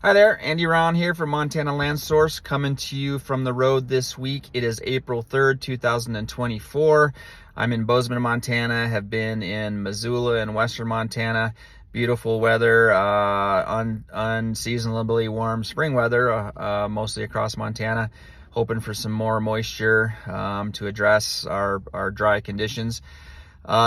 Hi there, Andy Ron here from Montana Land Source, coming to you from the road this week. It is April 3rd, 2024. I'm in Bozeman, Montana, have been in Missoula and western Montana. Beautiful weather, unseasonably warm spring weather, mostly across Montana. Hoping for some more moisture to address our dry conditions.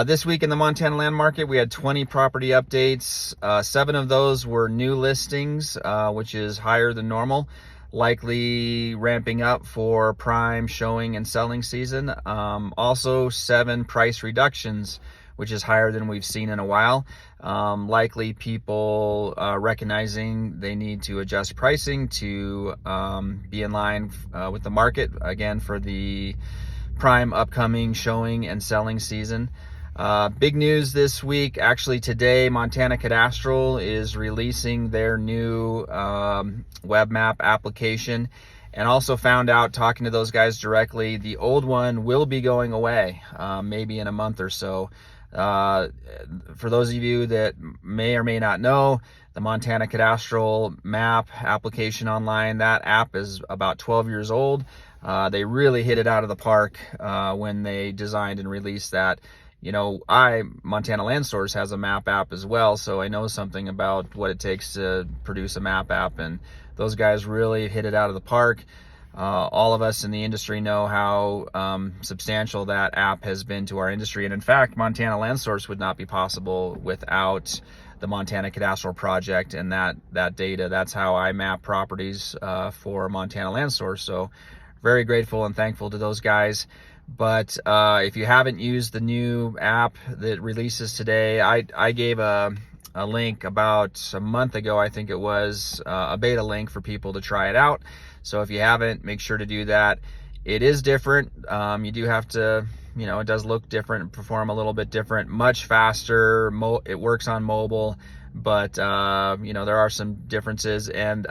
This week in the Montana land market, we had 20 property updates. 7 of those were new listings, which is higher than normal, likely ramping up for prime showing and selling season. Also 7 price reductions, which is higher than we've seen in a while. Likely people recognizing they need to adjust pricing to be in line with the market, again, for the prime upcoming showing and selling season. Big news this week, actually today, Montana Cadastral is releasing their new web map application, and also found out, talking to those guys directly, the old one will be going away, maybe in a month or so. For those of you that may or may not know, the Montana Cadastral map application online, that app is about 12 years old. They really hit it out of the park when they designed and released that. You know, Montana Land Source has a map app as well, so I know something about what it takes to produce a map app, and those guys really hit it out of the park. All of us in the industry know how substantial that app has been to our industry, and in fact, Montana Land Source would not be possible without the Montana Cadastral project and that data. That's how I map properties for Montana Land Source, so very grateful and thankful to those guys. But if you haven't used the new app that releases today, I gave a link about a month ago, I think it was, a beta link for people to try it out. So if you haven't, make sure to do that. It is different. You do have to, it does look different, perform a little bit different, much faster. It works on mobile, but there are some differences, and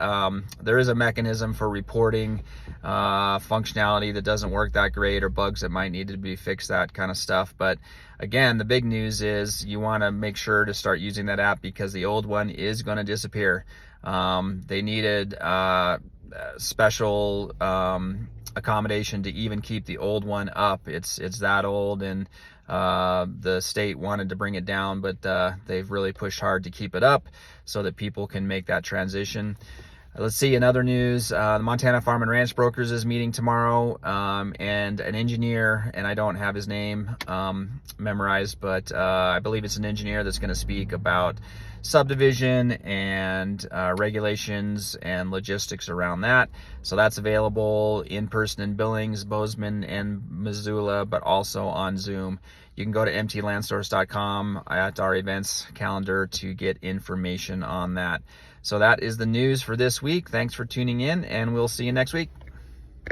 there is a mechanism for reporting functionality that doesn't work that great, or bugs that might need to be fixed, that kind of stuff. But again, the big news is you want to make sure to start using that app, because the old one is going to disappear. They needed special accommodation to even keep the old one up. It's that old, and the state wanted to bring it down, but they've really pushed hard to keep it up so that people can make that transition. Let's see, in other news, the Montana Farm and Ranch Brokers is meeting tomorrow, and an engineer, and I don't have his name memorized, but I believe it's an engineer that's going to speak about subdivision and regulations and logistics around that. So that's available in person in Billings, Bozeman, and Missoula, but also on Zoom. You can go to mtlandsource.com at our events calendar to get information on that. So that is the news for this week. Thanks for tuning in, and we'll see you next week.